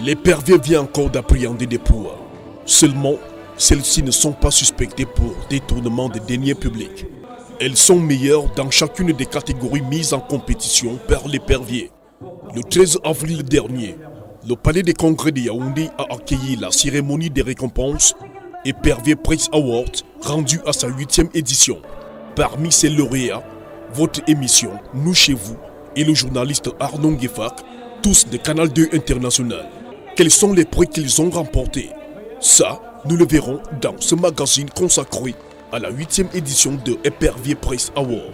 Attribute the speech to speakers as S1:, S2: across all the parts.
S1: L'épervier vient encore d'appréhender des proies. Seulement, celles-ci ne sont pas suspectées pour détournement des deniers publics. Elles sont meilleures dans chacune des catégories mises en compétition par l'épervier. Le 13 avril dernier, le Palais des Congrès de Yaoundé a accueilli la cérémonie des récompenses Épervier Press Award rendue à sa 8e édition. Parmi ces lauréats, votre émission Nous chez vous et le journaliste Arnaud Nguefak, tous de Canal 2 International. Quels sont les prix qu'ils ont remportés? Ça, nous le verrons dans ce magazine consacré à la 8e édition de Épervier Press Awards.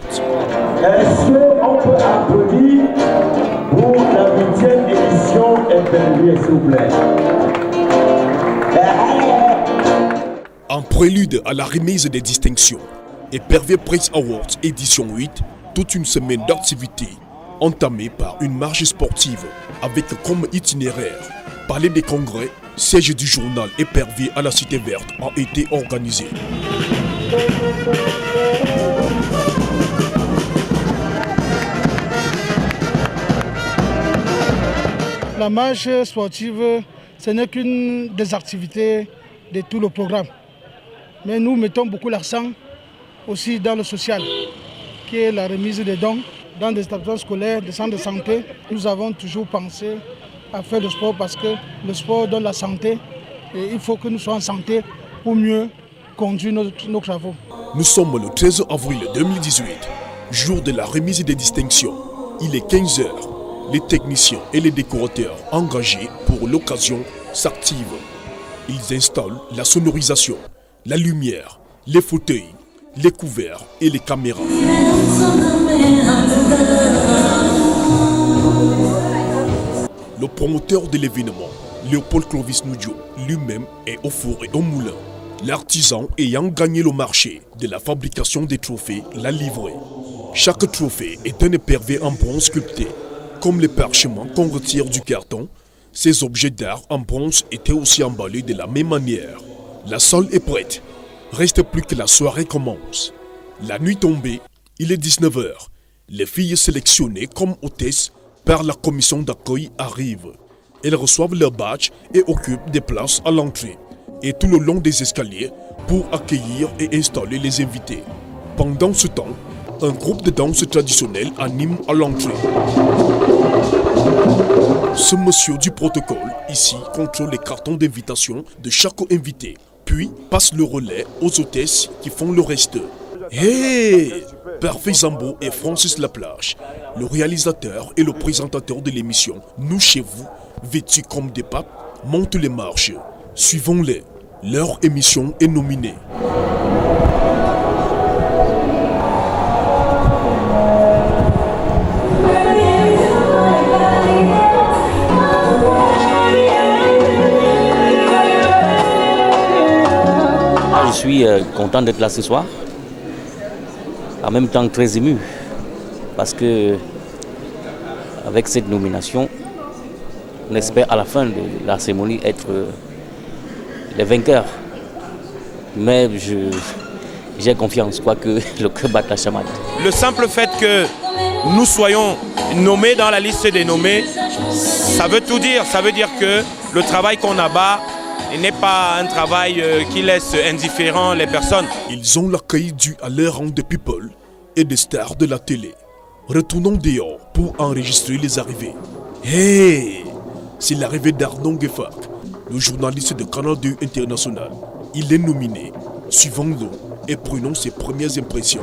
S2: Est-ce qu'on peut applaudir pour la 8e édition Épervier, s'il vous plaît?
S1: En prélude à la remise des distinctions, Épervier Press Awards édition 8, toute une semaine d'activité entamée par une marche sportive avec comme itinéraire Palais des Congrès, siège du journal Épervier à la Cité Verte a été organisé.
S3: La marche sportive, ce n'est qu'une des activités de tout le programme. Mais nous mettons beaucoup l'accent aussi dans le social, qui est la remise des dons dans des établissements scolaires, des centres de santé. Nous avons toujours pensé à faire le sport parce que le sport donne la santé et il faut que nous soyons en santé pour mieux conduire nos travaux.
S1: Nous sommes le 13 avril 2018, jour de la remise des distinctions. Il est 15h. Les techniciens et les décorateurs engagés pour l'occasion s'activent. Ils installent la sonorisation, la lumière, les fauteuils, les couverts et les caméras. Le promoteur de l'événement, Léopold Clovis Noudjo, lui-même est au four et au moulin. L'artisan ayant gagné le marché de la fabrication des trophées l'a livré. Chaque trophée est un épervier en bronze sculpté. Comme les parchemins qu'on retire du carton, ces objets d'art en bronze étaient aussi emballés de la même manière. La salle est prête. Reste plus que la soirée commence. La nuit tombée, il est 19h. Les filles sélectionnées comme hôtesses par la commission d'accueil arrivent. Elles reçoivent leur badge et occupent des places à l'entrée et tout le long des escaliers pour accueillir et installer les invités. Pendant ce temps, un groupe de danse traditionnelle anime à l'entrée. Ce monsieur du protocole, ici, contrôle les cartons d'invitation de chaque invité, puis passe le relais aux hôtesses qui font le reste. Hey! Parfait Zambo et Francis Laplage, le réalisateur et le présentateur de l'émission Nous chez vous, vêtus comme des papes, montent les marches. Suivons-les. Leur émission est nominée.
S4: Je suis content d'être là ce soir, en même temps très ému, parce que avec cette nomination, on espère à la fin de la cérémonie être les vainqueurs. Mais j'ai confiance, quoique le cœur batte la chamade.
S5: Le simple fait que nous soyons nommés dans la liste des nommés, ça veut tout dire. Ça veut dire que le travail qu'on abat n'est pas un travail qui laisse indifférents les personnes.
S1: Ils ont l'accueil dû à leur rang de people et des stars de la télé. Retournons dehors pour enregistrer les arrivées. Hey! C'est l'arrivée d'Arnaud Nguefak, le journaliste de Canal 2 International. Il est nominé. Suivons-le et prenons ses premières impressions.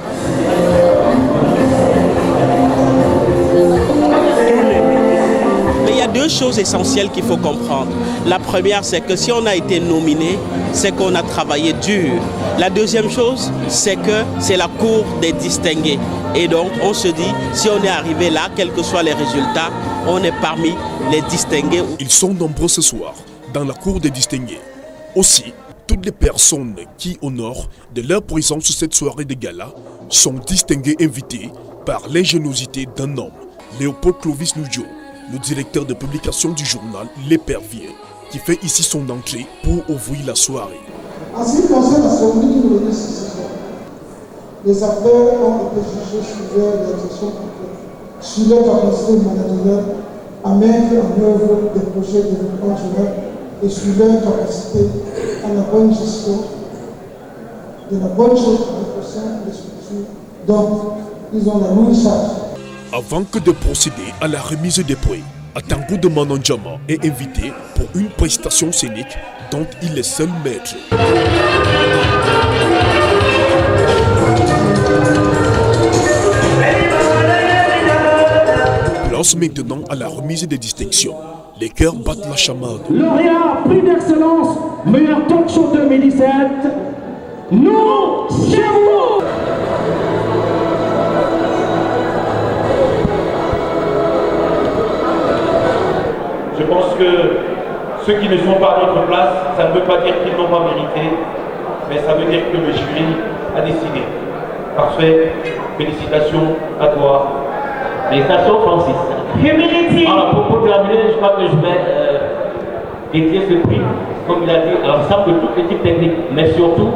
S6: Mais il y a deux choses essentielles qu'il faut comprendre. La première, c'est que si on a été nominé, c'est qu'on a travaillé dur. La deuxième chose, c'est que c'est la cour des distingués. Et donc, on se dit, si on est arrivé là, quels que soient les résultats, on est parmi les distingués.
S1: Ils sont nombreux ce soir dans la cour des distingués. Aussi, toutes les personnes qui honorent de leur présence cette soirée de gala sont distinguées invitées par l'ingéniosité d'un homme, Léopold Clovis Noudjo, le directeur de publication du journal L'Épervier, qui fait ici son entrée pour ouvrir la soirée.
S7: En ce qui concerne la cérémonie qui nous réunit ce soir, les affaires ont été jugées sur leur direction complète, sur leur capacité managériale à mettre en œuvre des projets de développement durable et sur leur capacité à la bonne gestion de la bonne chose au sein des structures dont ils ont la lourde charge.
S1: Avant que de procéder à la remise des prix, Atango de Manandjama est invité pour une prestation scénique dont il est seul maître. Place maintenant à la remise des distinctions. Les cœurs battent la chamade.
S2: Lauréat, prix d'excellence, meilleur talk show 2017. Nous, chez vous.
S8: Je pense que ceux qui ne sont pas à notre place, ça ne veut pas dire qu'ils n'ont pas mérité, mais ça veut dire que le jury a décidé. Parfait, félicitations à toi.
S9: Félicitations Francis.
S2: Humility.
S9: Alors pour terminer, je crois que je vais dédier ce prix, comme il a dit, à l'ensemble de toute l'équipe technique, mais surtout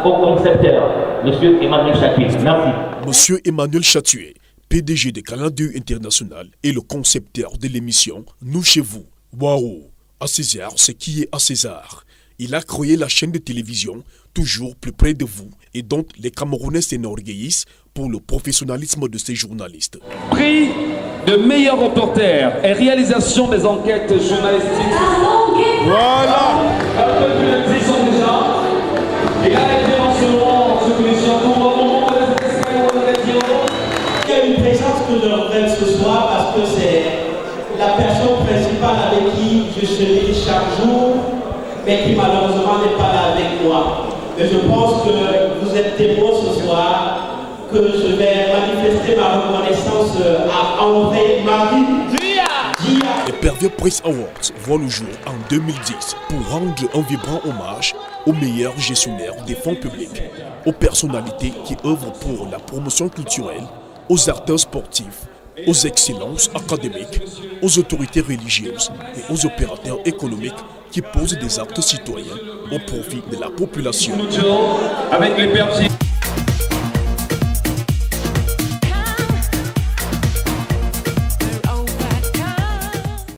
S9: au concepteur, M. Emmanuel Chatué. Merci.
S1: Monsieur Emmanuel Chatué, PDG de Canal 2 International et le concepteur de l'émission Nous chez vous. Waouh! À César, ce qui est à César. Il a créé la chaîne de télévision toujours plus près de vous et dont les Camerounais s'enorgueillissent pour le professionnalisme de ces journalistes.
S10: Prix de meilleur reporter et réalisation des enquêtes journalistiques.
S2: Voilà.
S10: Un peu plus de 10 ans déjà. Et là, évidemment, ce que les gens vont
S6: Il y a une présence que je regrette ce soir parce que c'est la personne principale avec qui je serai chaque jour, mais qui malheureusement n'est pas là avec moi. Et je pense que vous êtes témoins ce soir que je vais manifester ma reconnaissance à André-Marie Dia.
S1: Les Pervier Press Awards voient le jour en 2010 pour rendre un vibrant hommage aux meilleurs gestionnaires des fonds publics, aux personnalités qui œuvrent pour la promotion culturelle, aux acteurs sportifs, aux excellences académiques, aux autorités religieuses et aux opérateurs économiques qui posent des actes citoyens au profit de la population.
S10: Avec les